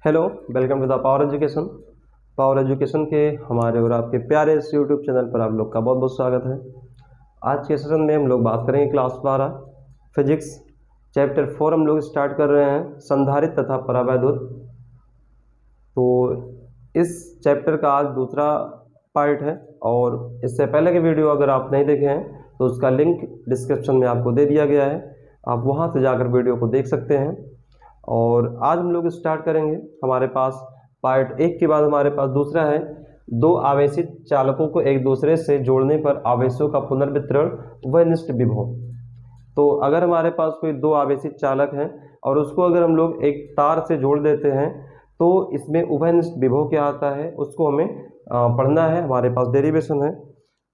Hello, welcome to the power education. Power education के हमारे और आपके प्यारे इस यूट्यूब चैनल पर आप लोग का बहुत बहुत स्वागत है। आज के सेशन में हम लोग बात करेंगे क्लास 12 फिजिक्स चैप्टर 4 हम लोग स्टार्ट कर रहे हैं, संधारित्र तथा परावैद्युत। तो इस चैप्टर का आज दूसरा पार्ट है और इससे पहले के वीडियो अगर आप नहीं देखे हैं तो उसका लिंक डिस्क्रिप्शन में आपको दे दिया गया है, आप वहां से जाकर वीडियो को देख सकते हैं। और आज हम लोग स्टार्ट करेंगे, हमारे पास पार्ट 1 के बाद हमारे पास दूसरा है, दो आवेशित चालकों को एक दूसरे से जोड़ने पर आवेशों का पुनर्वितरण व निष्ठ विभव। तो अगर हमारे पास कोई दो आवेशित चालक हैं और उसको अगर हम लोग एक तार से जोड़ देते हैं तो इसमें उभयनिष्ठ विभव क्या आता है उसको हमें पढ़ना है, हमारे पास डेरिवेशन है।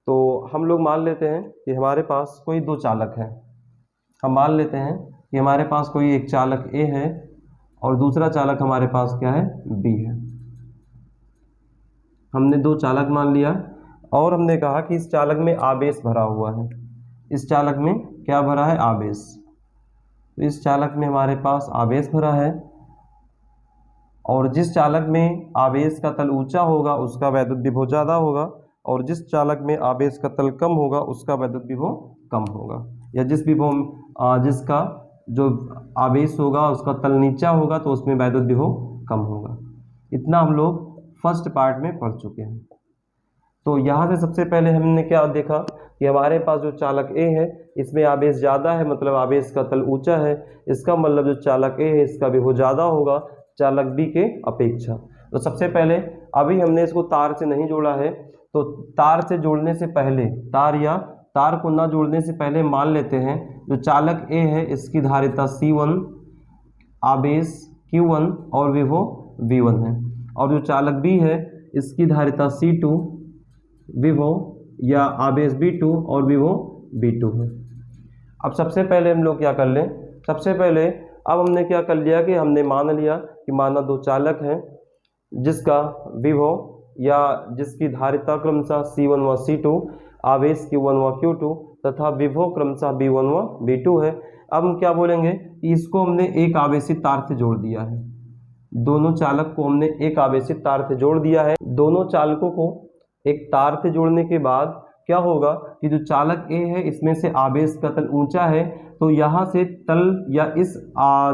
तो हम लोग मान लेते हैं कि हमारे पास कोई दो चालक हैं, हम मान लेते हैं कि हमारे पास कोई एक चालक ए है और दूसरा चालक हमारे पास क्या है, बी है। हमने दो चालक मान लिया और हमने कहा कि इस चालक में आवेश भरा हुआ है, इस चालक में क्या भरा है, आवेश। तो इस चालक में हमारे पास आवेश भरा है और जिस चालक में आवेश का तल ऊंचा होगा उसका वैद्युत विभव ज़्यादा होगा और जिस चालक में आवेश का तल कम होगा उसका वैद्युत विभव कम होगा, या जिस विभव जिसका जो आवेश होगा उसका तल नीचा होगा तो उसमें वैद्युत विभव कम होगा। इतना हम लोग फर्स्ट पार्ट में पढ़ चुके हैं। तो यहाँ से सबसे पहले हमने क्या देखा कि हमारे पास जो चालक ए है इसमें आवेश ज़्यादा है, मतलब आवेश का तल ऊंचा है, इसका मतलब जो चालक ए है इसका विभव ज़्यादा होगा चालक बी के अपेक्षा। तो सबसे पहले अभी हमने इसको तार से नहीं जोड़ा है, तो तार से जोड़ने से पहले, तार को ना जोड़ने से पहले मान लेते हैं जो चालक ए है इसकी धारिता C1, आवेश Q1 और विभव V1 है, और जो चालक बी है इसकी धारिता C2, विभव या आवेश B2 और विभव V2 है। अब सबसे पहले हम लोग क्या कर लें, सबसे पहले अब हमने क्या कर लिया कि हमने मान लिया कि माना दो चालक हैं जिसका विभव या जिसकी धारिता क्रमशः C1 व C2, आवेश Q1 व Q2 तथा विभव क्रमशः V1 व V2 है। अब हम क्या बोलेंगे कि इसको हमने एक आवेशित तार से जोड़ दिया है, दोनों चालक को हमने एक आवेशित तार से जोड़ दिया है। दोनों चालकों को एक तार से जोड़ने के बाद क्या होगा कि जो चालक ए है इसमें से आवेश का तल ऊंचा है, तो यहाँ से तल या इस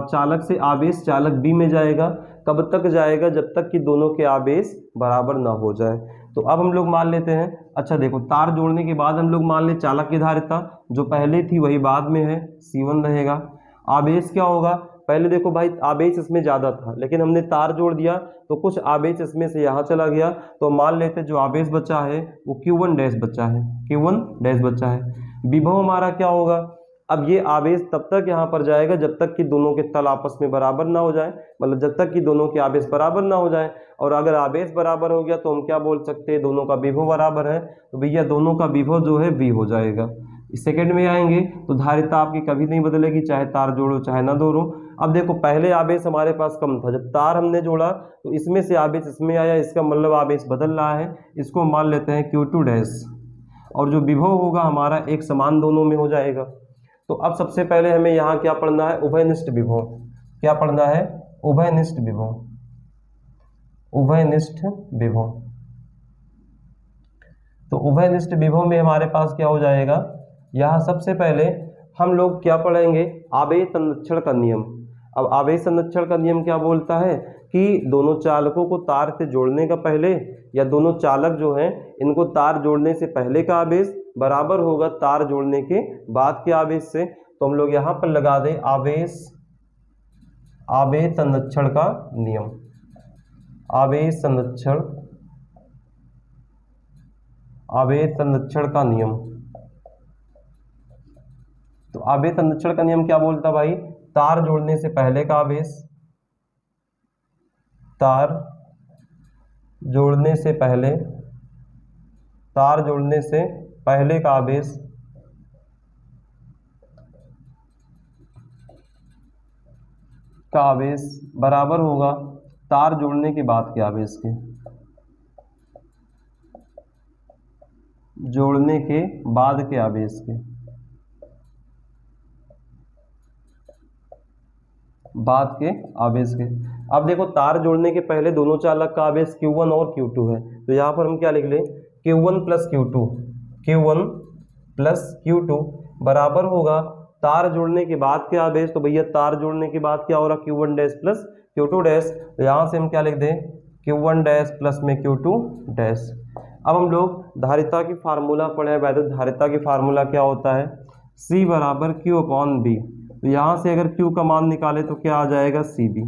चालक से आवेश चालक बी में जाएगा। कब तक जाएगा, जब तक कि दोनों के आवेश बराबर ना हो जाए। तो अब हम लोग मान लेते हैं, अच्छा देखो, तार जोड़ने के बाद हम लोग मान ले चालक की धारिता जो पहले थी वही बाद में है, C1 रहेगा। आवेश क्या होगा, पहले देखो भाई आवेश इसमें ज़्यादा था लेकिन हमने तार जोड़ दिया तो कुछ आवेश इसमें से यहाँ चला गया, तो मान लेते जो आवेश बचा है वो Q1 डैश बचा है, Q1 डैश बचा है। विभव हमारा क्या होगा, अब ये आवेश तब तक यहाँ पर जाएगा जब तक कि दोनों के तल आपस में बराबर ना हो जाए, मतलब जब तक कि दोनों के आवेश बराबर ना हो जाए। और अगर आवेश बराबर हो गया तो हम क्या बोल सकते हैं, दोनों का विभव बराबर है, तो भैया दोनों का विभव जो है V हो जाएगा। इस सेकेंड में आएंगे तो धारिता आपकी कभी नहीं बदलेगी, चाहे तार जोड़ो चाहे ना जोड़ो। अब देखो पहले आवेश हमारे पास कम था, जब तार हमने जोड़ा तो इसमें से आवेश इसमें आया, इसका मतलब आवेश बदल रहा है, इसको मान लेते हैं Q2 डैश, और जो विभव होगा हमारा एक समान दोनों में हो जाएगा। तो अब सबसे पहले हमें यहाँ क्या पढ़ना है, उभयनिष्ठ विभव। क्या पढ़ना है, उभयनिष्ठ विभव, उभयनिष्ठ विभव। तो उभयनिष्ठ विभव में हमारे पास क्या हो जाएगा, यहाँ सबसे पहले हम लोग क्या पढ़ेंगे, आवेश संरक्षण का नियम। अब आवेश संरक्षण का नियम क्या बोलता है कि दोनों चालकों को तार से जोड़ने का पहले, या दोनों चालक जो हैं इनको तार जोड़ने से पहले का आवेश बराबर होगा तार जोड़ने के बाद के आवेश से। तो हम लोग यहाँ पर लगा दें आवेश संरक्षण का नियम, आवेश संरक्षण का नियम। तो आवेश संरक्षण का नियम क्या बोलता भाई, तार जोड़ने से पहले का आवेश, तार जोड़ने से पहले का आवेश बराबर होगा तार जोड़ने के बाद के आवेश के, जोड़ने के बाद के आवेश के। बाद के आवेश के। अब देखो तार जोड़ने के पहले दोनों चालक का आवेश Q1 और Q2 है, तो यहाँ पर हम क्या लिख लें, Q1 plus Q2, Q1 plus Q2 बराबर होगा तार जोड़ने के बाद के आवेश। तो भैया तार जोड़ने के बाद क्या हो रहा, Q1 dash plus Q2 dash. तो यहाँ से हम क्या लिख दें, Q1 डैश प्लस में Q2 डैश। अब हम लोग धारिता की फार्मूला पढ़े, वैद्युत धारिता की फार्मूला क्या होता है, C बराबर Q अपॉन B। तो यहाँ से अगर Q का मान निकाले तो क्या आ जाएगा, CB।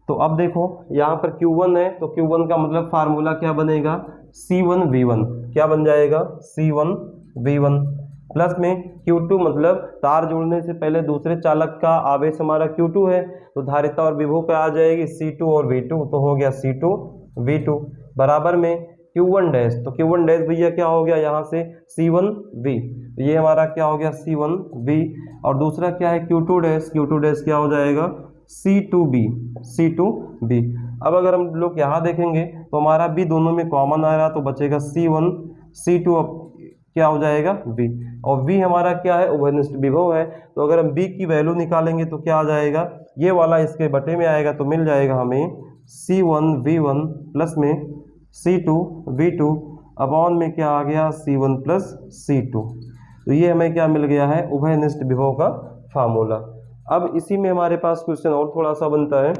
तो अब देखो यहाँ पर Q1 है, तो Q1 का मतलब फार्मूला क्या बनेगा, C1V1। क्या बन जाएगा, C1V1 प्लस में Q2 मतलब तार जोड़ने से पहले दूसरे चालक का आवेश हमारा Q2 है, तो धारिता और विभव पे आ जाएगी C2 और V2, तो हो गया C2V2 बराबर में Q1 डैश। तो Q1 डैश भैया क्या हो गया यहाँ से C1V, ये हमारा क्या हो गया C1V। और दूसरा क्या है Q2 डैश, Q2 डैश क्या हो जाएगा C2B। अब अगर हम लोग यहाँ देखेंगे तो हमारा B दोनों में कॉमन आ रहा, तो बचेगा C1, C2 क्या हो जाएगा B। और V हमारा क्या है, उभयनिष्ठ विभव है, तो अगर हम B की वैल्यू निकालेंगे तो क्या आ जाएगा, ये वाला इसके बटे में आएगा, तो मिल जाएगा हमें C1V1 प्लस में C2V2 अपॉन में क्या आ गया C1 प्लस C2। तो ये हमें क्या मिल गया है, उभयनिष्ठ विभव का फार्मूला। अब इसी में हमारे पास क्वेश्चन और थोड़ा सा बनता है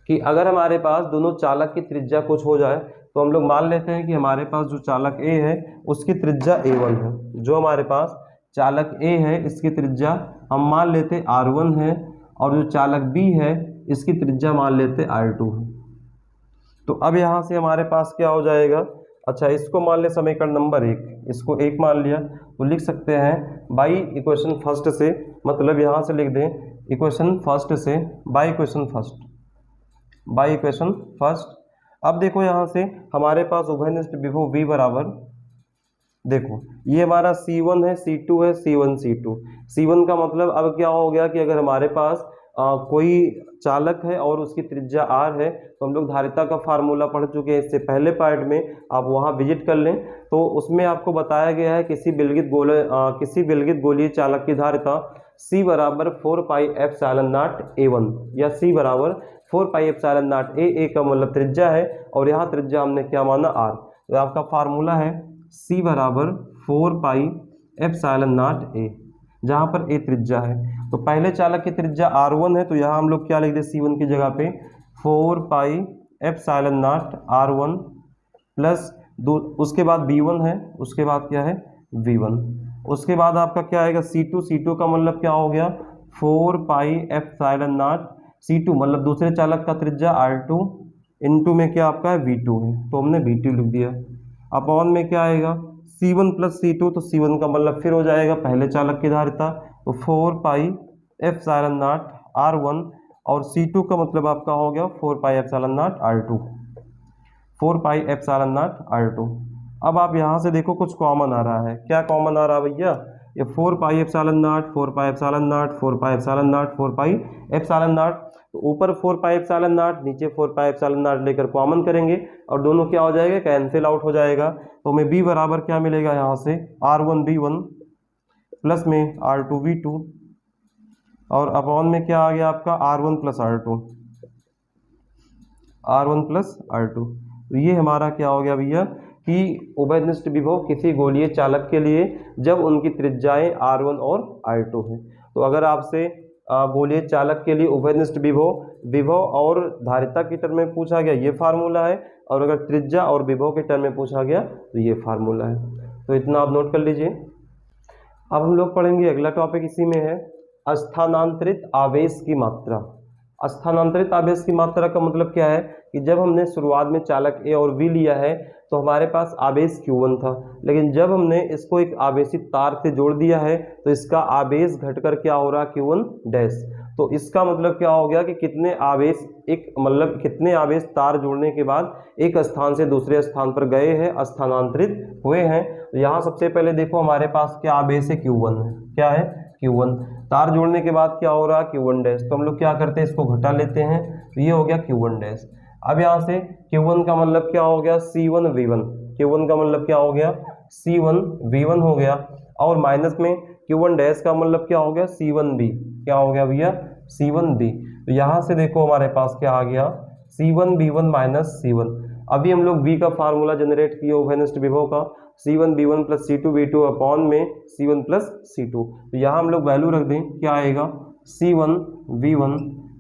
कि अगर हमारे पास दोनों चालक की त्रिज्या कुछ हो जाए, तो हम लोग मान लेते हैं कि हमारे पास जो चालक A है उसकी त्रिज्या A1 है। जो हमारे पास चालक A है इसकी त्रिज्या हम मान लेते R1 है, और जो चालक B है इसकी त्रिज्या मान लेते R2 है। तो अब यहाँ से हमारे पास क्या हो जाएगा, अच्छा इसको मान ले समीकरण नंबर 1, इसको 1 मान लिया, तो लिख सकते हैं बाई इक्वेशन फर्स्ट से, मतलब यहाँ से लिख दें इक्वेशन फर्स्ट से बाई इक्वेशन फर्स्ट। अब देखो यहाँ से हमारे पास उभयनिष्ठ विभव V बराबर, देखो ये हमारा C1 है, C2 है, C1 C2। C1 का मतलब अब क्या हो गया कि अगर हमारे पास कोई चालक है और उसकी त्रिज्या R है, तो हम लोग धारिता का फार्मूला पढ़ चुके हैं इससे पहले पार्ट में, आप वहाँ विजिट कर लें। तो उसमें आपको बताया गया है किसी विलगित गोलीय चालक की धारिता C बराबर 4 पाई एप्सिलॉन नॉट A1, या C बराबर 4 पाई एप्सिलॉन नॉट A का मतलब त्रिज्या है, और यहाँ त्रिज्या हमने क्या माना R। तो आपका फार्मूला है C बराबर 4 पाई एप्सिलॉन नॉट A, जहाँ पर A त्रिज्या है। तो पहले चालक की त्रिज्या R1 है, तो यहाँ हम लोग क्या लिख दे C1 की जगह पे 4 pi epsilon not R1 plus उसके बाद B1 है, उसके बाद क्या है V1, उसके बाद आपका क्या आएगा C2 का मतलब क्या हो गया 4 पाई एप्सिलॉन नॉट C2 मतलब दूसरे चालक का त्रिज्या R2 इंटू में क्या आपका है V2 है, तो हमने V2 लिख दिया। अपॉन में क्या आएगा C1 प्लस C2, तो C1 का मतलब फिर हो जाएगा पहले चालक की धारिता, तो 4 पाई एप्सिलॉन नॉट R1, और C2 का मतलब आपका हो गया 4 pi epsilon not R2, 4 pi epsilon not R2। अब आप यहाँ से देखो कुछ कॉमन आ रहा है, क्या कॉमन आ रहा है भैया, ये 4 pi epsilon not, 4 pi epsilon not, 4 pi epsilon not, 4 pi epsilon not. तो ऊपर 4 पाई एप्सिलॉन नॉट, नीचे 4 पाई एप्सिलॉन नॉट लेकर कॉमन करेंगे और दोनों क्या हो जाएगा, कैंसिल आउट हो जाएगा। तो हमें B बराबर क्या मिलेगा यहाँ से R1V1 प्लस में R2V2, और अपॉन में क्या आ गया आपका R1 प्लस R2। तो ये हमारा क्या हो गया भैया कि उभयनिष्ठ विभव किसी गोलीय चालक के लिए जब उनकी त्रिज्याएं R1 और R2 है। तो अगर आपसे गोलीय चालक के लिए उभयनिष्ठ विभव और धारिता की टर्म में पूछा गया ये फार्मूला है, और अगर त्रिज्या और विभव के टर्म में पूछा गया तो ये फार्मूला है। तो इतना आप नोट कर लीजिए। अब हम लोग पढ़ेंगे अगला टॉपिक, इसी में है स्थानांतरित आवेश की मात्रा। स्थानांतरित आवेश की मात्रा का मतलब क्या है कि जब हमने शुरुआत में चालक A और V लिया है तो हमारे पास आवेश Q1 था, लेकिन जब हमने इसको एक आवेशित तार से जोड़ दिया है तो इसका आवेश घटकर क्या हो रहा है Q1 डैश। तो इसका मतलब क्या हो गया कि कितने आवेश तार जोड़ने के बाद एक स्थान से दूसरे स्थान पर गए हैं, स्थानांतरित हुए हैं। तो यहाँ सबसे पहले देखो हमारे पास क्या आवेश है Q1 है, क्या है Q1। तार जोड़ने के बाद क्या हो रहा है Q1 डैश, तो हम लोग क्या करते हैं इसको घटा लेते हैं, तो ये हो गया Q1 डैश। अब यहाँ से Q1 का मतलब क्या हो गया C1V1, Q1 का मतलब क्या हो गया C1V1 हो गया, और माइनस में Q1 डैश का मतलब क्या हो गया C1B, क्या हो गया भैया C1B। तो यहाँ से देखो हमारे पास क्या आ गया, C1B1 माइनस C1। अभी हम लोग V का फार्मूला जनरेट किए उभयनिष्ठ विभव का, C1B1 प्लस C2B2 अपॉन में C1 प्लस C2। तो यहाँ हम लोग वैल्यू रख दें, क्या आएगा, C1V1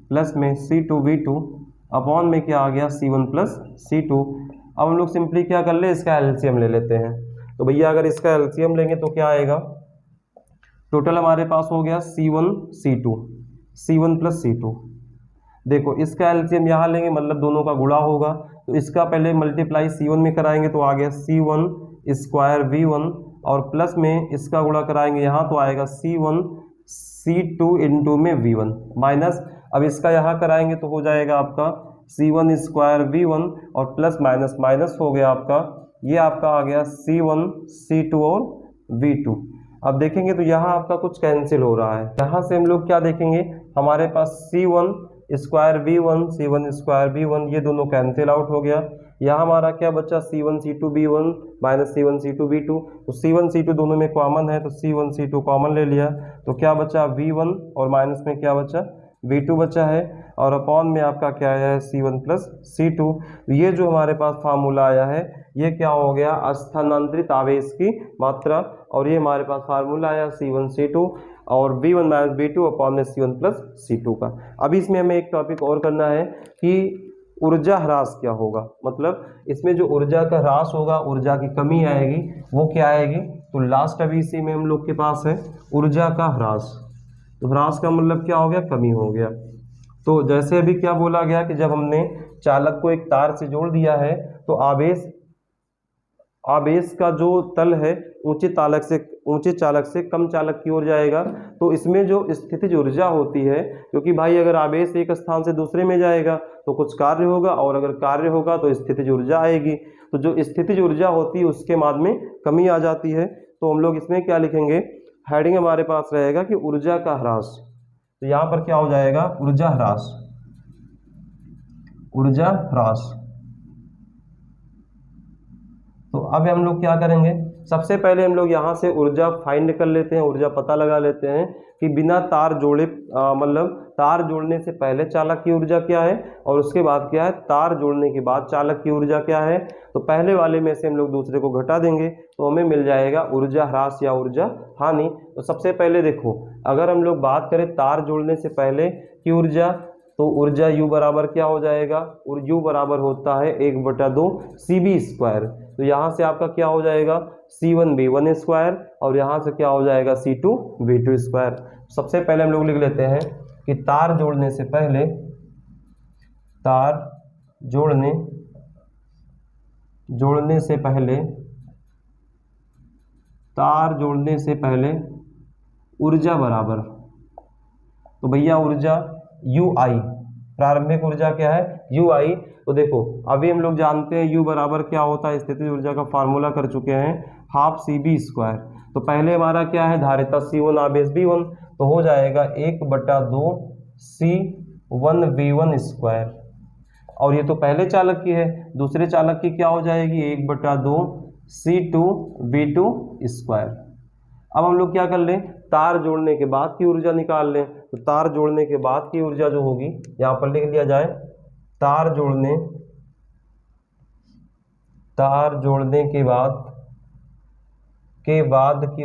प्लस में C2V2 अपॉन में क्या आ गया, C1 प्लस C2। अब हम लोग सिंपली क्या कर ले, इसका एलसीएम ले लेते हैं। तो भैया अगर इसका एलसीएम लेंगे तो क्या आएगा, टोटल हमारे पास हो गया C1 प्लस C2। देखो इसका एलसीएम यहाँ लेंगे मतलब दोनों का गुणा होगा, तो इसका पहले मल्टीप्लाई C1 में कराएंगे तो आ गया C1 स्क्वायर V1 और प्लस में इसका गुणा कराएंगे यहाँ तो आएगा C1 C2 इंटू में V1 माइनस, अब इसका यहाँ कराएंगे तो हो जाएगा आपका C1 स्क्वायर V1 और प्लस माइनस माइनस हो गया आपका, ये आपका आ गया C1 C2 और V2। अब देखेंगे तो यहाँ आपका कुछ कैंसिल हो रहा है, यहाँ से हम लोग क्या देखेंगे, हमारे पास C1 स्क्वायर V1 ये दोनों कैंसिल आउट हो गया। यहाँ हमारा क्या बचा, C1 C2 B1 minus C1 C2 B2। तो C1 C2 दोनों में कॉमन है तो C1 C2 कॉमन ले लिया, तो क्या बचा V1 और माइनस में क्या बचा V2 बचा है, और अपॉन में आपका क्या आया है C1 प्लस C2। ये जो हमारे पास फार्मूला आया है ये क्या हो गया, स्थानांतरित आवेश की मात्रा, और ये हमारे पास फार्मूला आया C1 C2 और V1 माइनस V2 अपॉन में C1 प्लस C2 का। अभी इसमें हमें एक टॉपिक और करना है कि ऊर्जा ह्रास क्या होगा, मतलब इसमें जो ऊर्जा का ह्रास होगा, ऊर्जा की कमी आएगी, वो क्या आएगी। तो लास्ट अभी इसी में हम लोग के पास है ऊर्जा का ह्रास। तो ह्रास का मतलब क्या हो गया, कमी हो गया। तो जैसे अभी क्या बोला गया कि जब हमने चालक को एक तार से जोड़ दिया है तो आवेश का जो तल है ऊंचे चालक से कम चालक की ओर जाएगा। तो इसमें जो स्थितिज ऊर्जा होती है, क्योंकि भाई अगर आवेश एक स्थान से दूसरे में जाएगा तो कुछ कार्य होगा, और अगर कार्य होगा तो स्थितिज ऊर्जा आएगी। तो जो स्थितिज ऊर्जा होती है उसके बाद में कमी आ जाती है। तो हम लोग इसमें क्या लिखेंगे, हेडिंग हमारे पास रहेगा कि ऊर्जा का ह्रास। तो यहाँ पर क्या हो जाएगा, ऊर्जा ह्रास। तो अब हम लोग क्या करेंगे, सबसे पहले हम लोग यहाँ से ऊर्जा फाइंड कर लेते हैं, ऊर्जा पता लगा लेते हैं कि बिना तार जोड़े मतलब तार जोड़ने से पहले चालक की ऊर्जा क्या है और उसके बाद क्या है, तार जोड़ने के बाद चालक की ऊर्जा क्या है। तो पहले वाले में से हम लोग दूसरे को घटा देंगे तो हमें मिल जाएगा ऊर्जा ह्रास या ऊर्जा हानि। तो सबसे पहले देखो, अगर हम लोग बात करें तार जोड़ने से पहले की ऊर्जा, तो ऊर्जा U बराबर क्या हो जाएगा, और U बराबर होता है 1/2 CB स्क्वायर। तो यहाँ से आपका क्या हो जाएगा C1B1 स्क्वायर और यहाँ से क्या हो जाएगा C2B2 स्क्वायर। सबसे पहले हम लोग लिख लेते हैं कि तार जोड़ने से पहले ऊर्जा बराबर, तो भैया ऊर्जा UI, प्रारंभिक ऊर्जा क्या है UI। तो देखो अभी हम लोग जानते हैं U बराबर क्या होता है, स्थितिज ऊर्जा का फार्मूला कर चुके हैं, हाफ CB स्क्वायर। तो पहले हमारा क्या है, धारिता C1 आवेश B1, तो हो जाएगा 1/2 C1V1 स्क्वायर। और ये तो पहले चालक की है, दूसरे चालक की क्या हो जाएगी 1/2 C2V2 स्क्वायर। अब हम लोग क्या कर लें, तार जोड़ने के बाद की ऊर्जा निकाल लें। तो तार जोड़ने के बाद की ऊर्जा जो होगी यहाँ पर लिख लिया जाए, तार जोड़ने के बाद की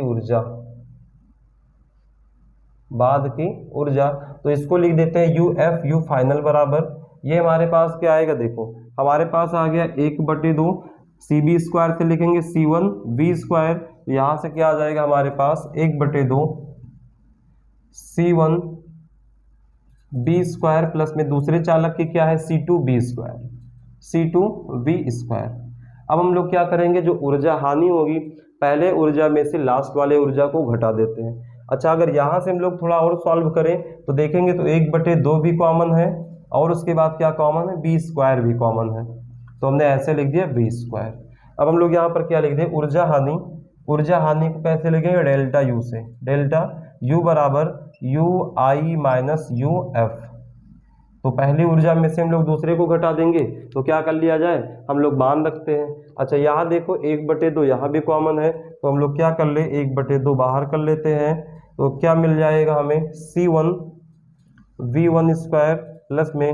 ऊर्जा, तो इसको लिख देते हैं UF, U फाइनल बराबर, ये हमारे पास क्या आएगा, देखो हमारे पास आ गया 1/2 CB स्क्वायर से लिखेंगे C1B स्क्वायर। तो यहाँ से क्या आ जाएगा हमारे पास 1/2 C1B स्क्वायर प्लस में दूसरे चालक की क्या है C2B स्क्वायर। अब हम लोग क्या करेंगे, जो ऊर्जा हानि होगी पहले ऊर्जा में से लास्ट वाले ऊर्जा को घटा देते हैं। अच्छा, अगर यहाँ से हम लोग थोड़ा और सॉल्व करें तो देखेंगे तो 1/2 भी कॉमन है और उसके बाद क्या कॉमन है, B स्क्वायर भी कॉमन है। तो हमने ऐसे लिख दिया B स्क्वायर। अब हम लोग यहाँ पर क्या लिख दें, ऊर्जा हानि को कैसे लिखेंगे, डेल्टा U से, डेल्टा U बराबर UI माइनस UF। तो पहली ऊर्जा में से हम लोग दूसरे को घटा देंगे तो क्या कर लिया जाए, हम लोग मान रखते हैं। अच्छा, यहाँ देखो 1/2 यहाँ भी कॉमन है, तो हम लोग क्या कर ले 1/2 बाहर कर लेते हैं, तो क्या मिल जाएगा हमें C1 v1 स्क्वायर प्लस में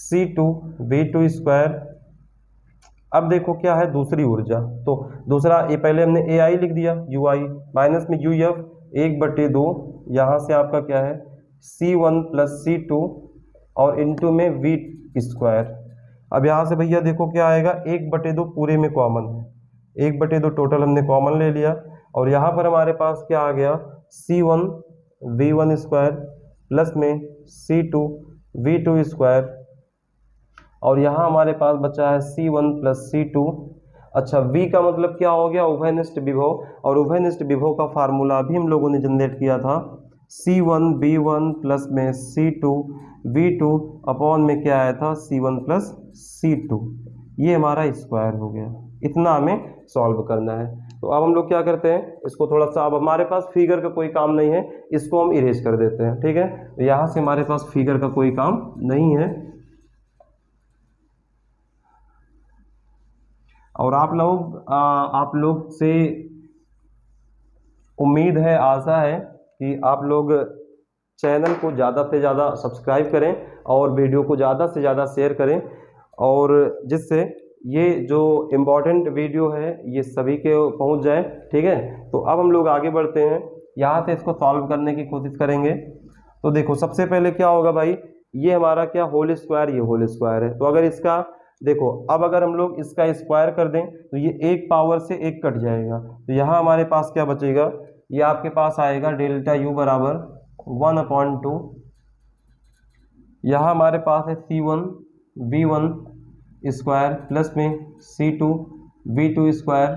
c2 v2 स्क्वायर। अब देखो क्या है दूसरी ऊर्जा, तो दूसरा ये पहले हमने ए आई लिख दिया, यू आई माइनस में यू एफ 1/2, यहाँ से आपका क्या है C1 प्लस C2 और इनटू में v स्क्वायर। अब यहाँ से भैया देखो क्या आएगा 1/2 पूरे में कॉमन है, 1/2 टोटल हमने कॉमन ले लिया और यहाँ पर हमारे पास क्या आ गया C1 v1 स्क्वायर प्लस में C2 v2 स्क्वायर और यहाँ हमारे पास बचा है C1 प्लस C2। अच्छा v का मतलब क्या हो गया उभयनिष्ठ विभव, और उभयनिष्ठ विभव का फार्मूला भी हम लोगों ने जनरेट किया था C1 v1 प्लस में C2 v2 अपॉन में क्या आया था C1 प्लस C2। ये हमारा स्क्वायर हो गया, इतना हमें सॉल्व करना है। तो अब हम लोग क्या करते हैं इसको थोड़ा सा, अब हमारे पास फिगर का कोई काम नहीं है, इसको हम इरेज कर देते हैं, ठीक है। तो यहाँ से हमारे पास फिगर का कोई काम नहीं है और आप लोग से उम्मीद है, आशा है कि आप लोग चैनल को ज़्यादा से ज़्यादा सब्सक्राइब करें और वीडियो को ज़्यादा से ज़्यादा शेयर करें, और जिससे ये जो इम्पोर्टेंट वीडियो है ये सभी के पहुंच जाए, ठीक है। तो अब हम लोग आगे बढ़ते हैं, यहाँ से इसको सॉल्व करने की कोशिश करेंगे। तो देखो सबसे पहले क्या होगा भाई, ये हमारा क्या होल स्क्वायर, ये होल स्क्वायर है, तो अगर इसका देखो अब अगर हम लोग इसका स्क्वायर कर दें तो ये एक पावर से एक कट जाएगा, तो यहाँ हमारे पास क्या बचेगा, ये आपके पास आएगा डेल्टा यू बराबर 1/2। यहाँ हमारे पास है C1 v1 स्क्वायर प्लस में C2 v2 स्क्वायर।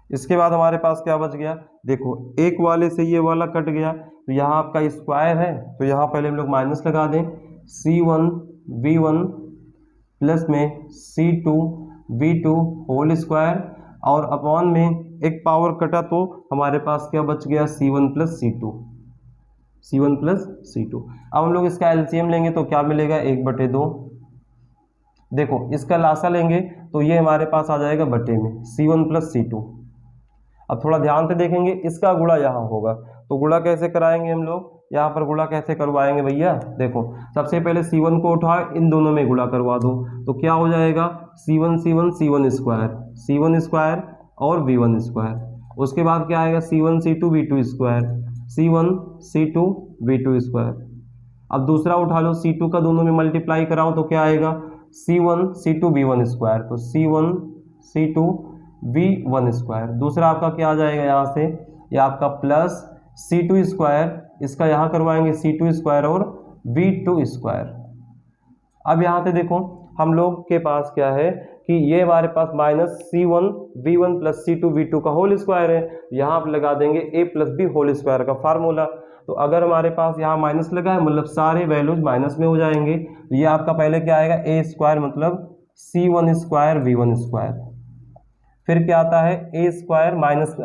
इसके बाद हमारे पास क्या बच गया, देखो एक वाले से ये वाला कट गया, तो यहाँ आपका स्क्वायर है, तो यहाँ पहले हम लोग माइनस लगा दें, C1 v1 प्लस में C2 v2 होल स्क्वायर और अपॉन में एक पावर कटा तो हमारे पास क्या बच गया C1 plus C2, C1 plus C2। अब हम लोग इसका एलसीएम लेंगे तो क्या मिलेगा 1/2। देखो इसका लासा लेंगे तो ये हमारे पास आ जाएगा बटे में C1 प्लस C2। अब थोड़ा ध्यान से देखेंगे, इसका गुणा यहाँ होगा, तो गुणा कैसे कराएंगे हम लोग, यहाँ पर गुणा कैसे करवाएंगे भैया, देखो सबसे पहले C1 को उठाओ, इन दोनों में गुणा करवा दो, तो क्या हो जाएगा C1 C1 C1 square, C1 square और V1 स्क्वायर। उसके बाद क्या आएगा C1 C2 V2 square, C1 C2 V2 square. अब दूसरा उठा लो, C2 का दोनों में मल्टीप्लाई कराओ तो क्या आएगा C1 C2 V1 स्क्वायर, तो C1 C2 V1 स्क्वायर। दूसरा आपका क्या आ जाएगा यहाँ से, ये आपका प्लस C2 स्क्वायर, इसका यहाँ करवाएंगे C2 स्क्वायर और V2 स्क्वायर। अब यहाँ पे देखो हम लोग के पास क्या है कि ये हमारे पास minus C1 V1 plus C2 V2 का होल स्क्वायर है, यहाँ आप लगा देंगे A plus B whole square का फार्मूला। तो अगर हमारे पास यहाँ माइनस लगा है मतलब सारे वैल्यूज माइनस में हो जाएंगे, तो ये आपका पहले क्या आएगा A स्क्वायर मतलब C1 स्क्वायर V1 स्क्वायर। फिर क्या आता है A स्क्वायर माइनस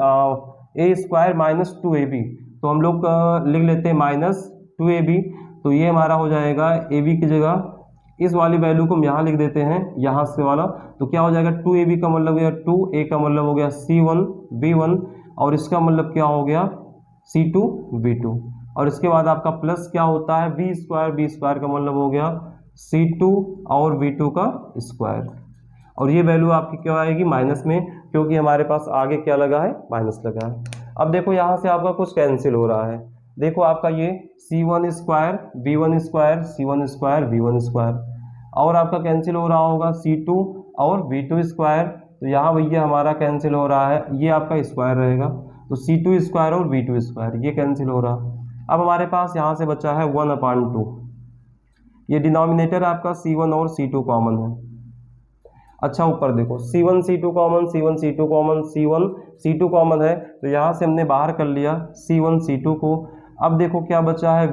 2AB, तो हम लोग लिख लेते हैं माइनस 2AB, तो ये हमारा हो जाएगा AB की जगह इस वाली वैल्यू को हम यहाँ लिख देते हैं, यहाँ से वाला, तो क्या हो जाएगा 2AB का मतलब हो गया 2A का मतलब हो गया C1 V1 और इसका मतलब क्या हो गया C2 V2, और इसके बाद आपका प्लस क्या होता है B स्क्वायर का मतलब हो गया C2 और V2 का स्क्वायर, और ये वैल्यू आपकी क्या आएगी माइनस में, क्योंकि हमारे पास आगे क्या लगा है माइनस लगा है। अब देखो यहाँ से आपका कुछ कैंसिल हो रहा है, देखो आपका ये C1 square V1 square C1 square V1 square, और आपका कैंसिल हो रहा होगा C2 और V2 स्क्वायर, तो यहाँ भैया हमारा कैंसिल हो रहा है, ये आपका स्क्वायर रहेगा, तो C2 स्क्वायर और V2 स्क्वायर ये कैंसिल हो रहा। अब हमारे पास यहाँ से बचा है 1/2, ये डिनोमिनेटर आपका C1 और C2 कॉमन है। अच्छा ऊपर देखो C1 C2 common, C1 C2 common, C1 C2 common है, तो यहाँ से हमने बाहर कर लिया C1 C2 को। अब देखो क्या बचा है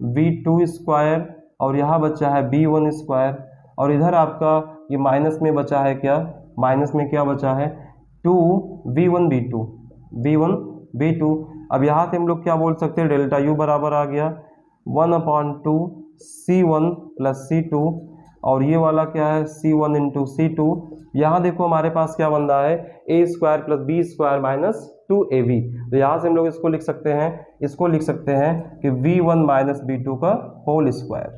V2 स्क्वायर और यहाँ बचा है V1 स्क्वायर, और इधर आपका ये माइनस में बचा है क्या, माइनस में क्या बचा है 2V1 V2। अब यहाँ से हम लोग क्या बोल सकते हैं, डेल्टा U बराबर आ गया 1/2 C1 प्लस C2 और ये वाला क्या है C1 इंटू C2। यहाँ देखो हमारे पास क्या बन रहा है a square plus B square minus 2ab। तो यहाँ से हम लोग इसको लिख सकते हैं, कि v1 माइनस v2 का होल स्क्वायर।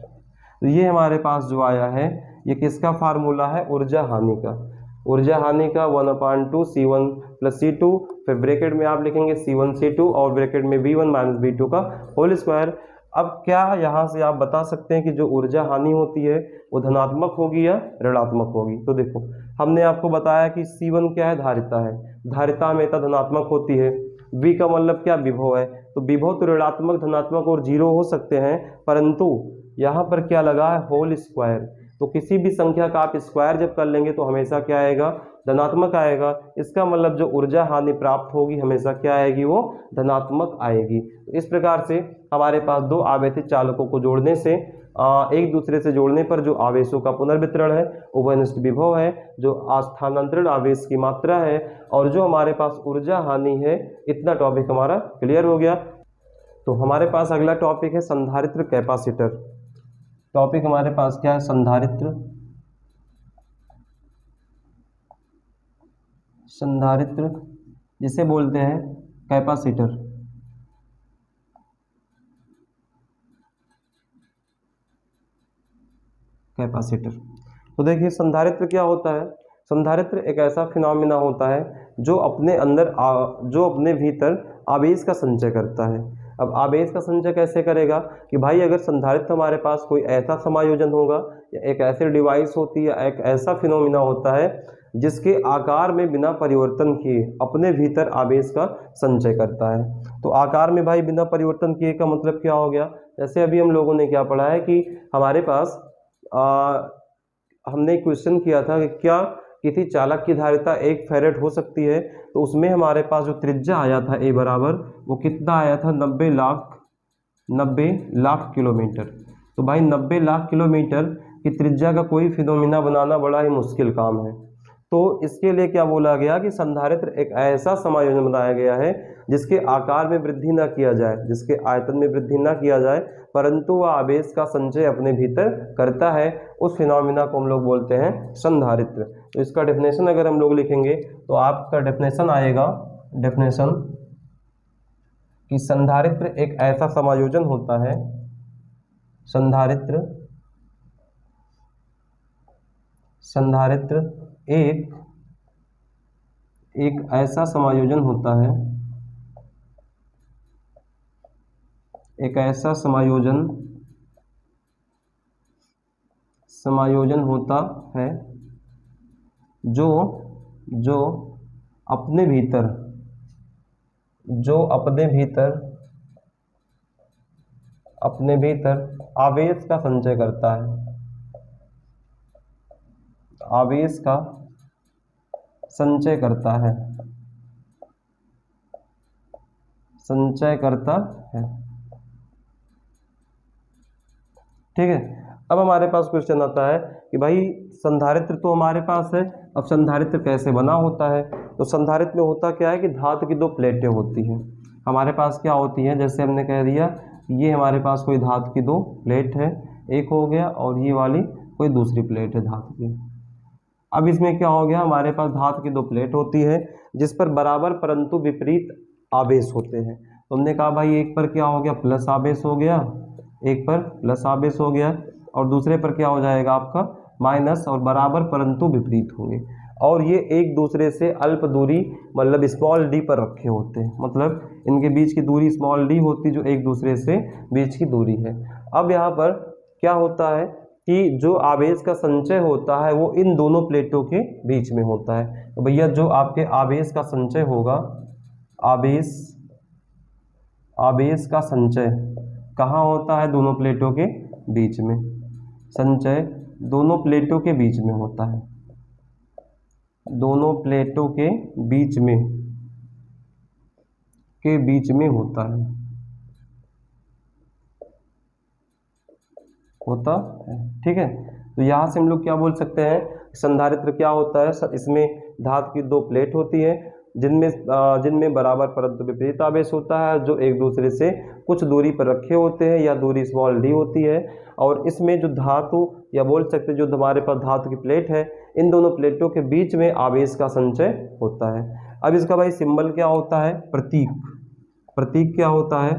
तो ये हमारे पास जो आया है ये किसका फार्मूला है, ऊर्जा हानि का। ऊर्जा हानि का 1/2 C1 प्लस C2, फिर ब्रैकेट में आप लिखेंगे C1 C2 और ब्रैकेट में v1 माइनस v2 का होल स्क्वायर। अब क्या यहाँ से आप बता सकते हैं कि जो ऊर्जा हानि होती है वो धनात्मक होगी या ऋणात्मक होगी। तो देखो हमने आपको बताया कि C1 क्या है, धारिता है, धारिता हमेशा धनात्मक होती है। V का मतलब क्या, विभव है, तो विभव तो ऋणात्मक, धनात्मक और जीरो हो सकते हैं, परंतु यहाँ पर क्या लगा है, होल स्क्वायर। तो किसी भी संख्या का आप स्क्वायर जब कर लेंगे तो हमेशा क्या आएगा, धनात्मक आएगा। इसका मतलब जो ऊर्जा हानि प्राप्त होगी हमेशा क्या आएगी, वो धनात्मक आएगी। तो इस प्रकार से हमारे पास दो आवेशित चालकों को जोड़ने से एक दूसरे से जोड़ने पर जो आवेशों का पुनर्वितरण है, उभयनिष्ठ विभव है, जो स्थानांतरण आवेश की मात्रा है, और जो हमारे पास ऊर्जा हानि है, इतना टॉपिक हमारा क्लियर हो गया। तो हमारे पास अगला टॉपिक है संधारित्र कैपेसिटर। टॉपिक हमारे पास क्या है, संधारित्र। संधारित्र जिसे बोलते हैं कैपेसिटर। कैपेसिटर, तो देखिए संधारित्र क्या होता है। संधारित्र एक ऐसा फिनोमिना होता है जो अपने भीतर आवेश का संचय करता है। अब आवेश का संचय कैसे करेगा कि भाई अगर संधारित्र हमारे पास कोई ऐसा समायोजन होगा या एक ऐसी डिवाइस होती है, एक ऐसा फिनोमिना होता है जिसके आकार में बिना परिवर्तन किए अपने भीतर आवेश का संचय करता है। तो आकार में भाई बिना परिवर्तन किए का मतलब क्या हो गया, जैसे अभी हम लोगों ने क्या पढ़ा है कि हमारे पास हमने क्वेश्चन किया था कि क्या किसी चालक की धारिता 1 फैरेड हो सकती है। तो उसमें हमारे पास जो त्रिज्या आया था ए बराबर, वो कितना आया था, 90 लाख किलोमीटर। तो भाई 90 लाख किलोमीटर की त्रिज्या का कोई फिनोमिना बनाना बड़ा ही मुश्किल काम है। तो इसके लिए क्या बोला गया कि संधारित्र एक ऐसा समायोजन बनाया गया है जिसके आकार में वृद्धि ना किया जाए, जिसके आयतन में वृद्धि ना किया जाए, परंतु वह आवेश का संचय अपने भीतर करता है। उस फिनोमिना को हम लोग बोलते हैं संधारित्र। तो इसका डेफिनेशन अगर हम लोग लिखेंगे तो आपका डेफिनेशन आएगा, डेफिनेशन कि संधारित्र एक ऐसा समायोजन होता है, संधारित्र एक ऐसा समायोजन होता है, एक ऐसा समायोजन होता है जो अपने भीतर आवेश का संचय करता है, आवेश का संचय करता है, ठीक है। अब हमारे पास क्वेश्चन आता है कि भाई संधारित्र तो हमारे पास है, अब संधारित्र कैसे बना होता है। तो संधारित्र में होता क्या है कि धातु की दो प्लेटें होती हैं हमारे पास, क्या होती हैं, जैसे हमने कह दिया ये हमारे पास कोई धातु की दो प्लेट है, एक हो गया, और ये वाली कोई दूसरी प्लेट है धातु की। अब इसमें क्या हो गया, हमारे पास धातु की दो प्लेट होती है जिस पर बराबर परंतु विपरीत आवेश होते हैं। तो हमने कहा भाई एक पर क्या हो गया, प्लस आवेश हो गया, एक पर प्लस आवेश हो गया, और दूसरे पर क्या हो जाएगा आपका माइनस, और बराबर परंतु विपरीत होंगे। और ये एक दूसरे से अल्प दूरी मतलब स्मॉल डी पर रखे होते हैं, मतलब इनके बीच की दूरी स्मॉल डी होती जो एक दूसरे से बीच की दूरी है। अब यहाँ पर क्या होता है कि जो आवेश का संचय होता है वो इन दोनों प्लेटों के बीच में होता है। तो भैया जो आपके आवेश का संचय होगा, आवेश का संचय कहाँ होता है, दोनों प्लेटों के बीच में। संचय दोनों प्लेटों के बीच में होता है, दोनों प्लेटों के बीच में होता है, ठीक है। तो यहाँ से हम लोग क्या बोल सकते हैं, संधारित्र क्या होता है, इसमें धातु की दो प्लेट होती है, जिनमें बराबर परंतु विपरीत आवेश होता है, जो एक दूसरे से कुछ दूरी पर रखे होते हैं या दूरी स्मॉल डी होती है। और इसमें जो धातु या बोल सकते जो हमारे पास धातु की प्लेट है, इन दोनों प्लेटों के बीच में आवेश का संचय होता है। अब इसका भाई सिंबल क्या होता है, प्रतीक। प्रतीक क्या होता है,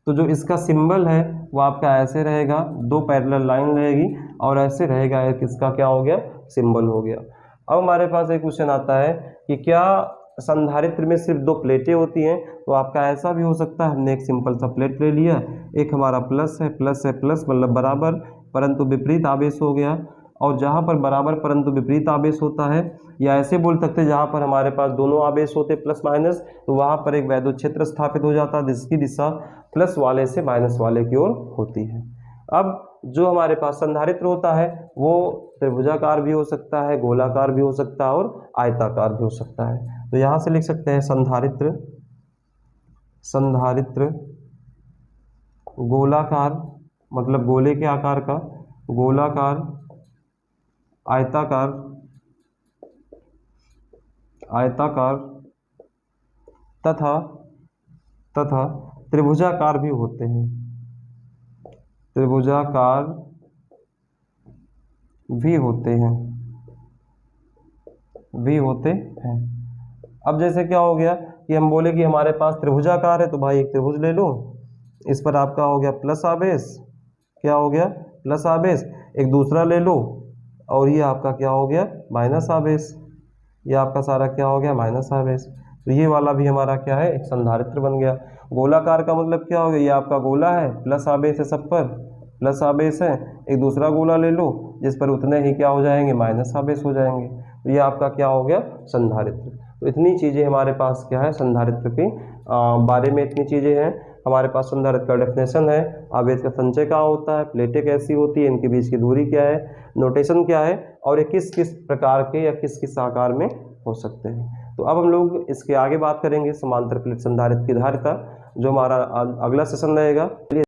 तो जो इसका सिंबल है वो आपका ऐसे रहेगा, दो पैरेलल लाइन रहेगी और ऐसे रहेगा, एक इसका क्या हो गया, सिंबल हो गया। अब हमारे पास एक क्वेश्चन आता है कि क्या संधारित्र में सिर्फ दो प्लेटें होती हैं, तो आपका ऐसा भी हो सकता है। हमने एक सिंपल सा प्लेट ले लिया, एक हमारा प्लस है, प्लस है, प्लस मतलब बराबर परंतु विपरीत आवेश हो गया। और जहाँ पर बराबर परंतु विपरीत आवेश होता है, या ऐसे बोल सकते हैं जहाँ पर हमारे पास दोनों आवेश होते प्लस माइनस, तो वहाँ पर एक वैद्युत क्षेत्र स्थापित हो जाता है जिसकी दिशा प्लस वाले से माइनस वाले की ओर होती है। अब जो हमारे पास संधारित्र होता है वो त्रिभुजाकार भी हो सकता है, गोलाकार भी हो सकता है और आयताकार भी हो सकता है। तो यहाँ से लिख सकते हैं संधारित्र, संधारित्र गोलाकार मतलब गोले के आकार का, गोलाकार, आयताकार, आयताकार तथा त्रिभुजाकार भी होते हैं, त्रिभुजाकार भी होते हैं, भी होते हैं। अब जैसे क्या हो गया कि हम बोले कि हमारे पास त्रिभुजाकार है, तो भाई एक त्रिभुज ले लो, इस पर आपका हो गया प्लस आवेश, क्या हो गया, प्लस आवेश। एक दूसरा ले लो और ये आपका क्या हो गया, माइनस आवेश, ये आपका सारा क्या हो गया, माइनस आवेश। तो ये वाला भी हमारा क्या है, एक संधारित्र बन गया। गोलाकार का मतलब क्या हो गया, ये आपका गोला है, प्लस आवेश है, सब पर प्लस आवेश है। एक दूसरा गोला ले लो जिस पर उतने ही क्या हो जाएंगे, माइनस आवेश हो जाएंगे। तो ये आपका क्या हो गया, संधारित्र। तो इतनी चीज़ें हमारे पास क्या है, संधारित्र के बारे में इतनी चीज़ें हैं हमारे पास। संधारित्र का डेफिनेशन है, आवेश का संचय कहाँ होता है, प्लेटें कैसी होती है, इनके बीच की दूरी क्या है, नोटेशन क्या है, और ये किस किस प्रकार के या किस किस आकार में हो सकते हैं। तो अब हम लोग इसके आगे बात करेंगे समांतर प्लेट संधारित्र की धारिता, जो हमारा अगला सेशन रहेगा।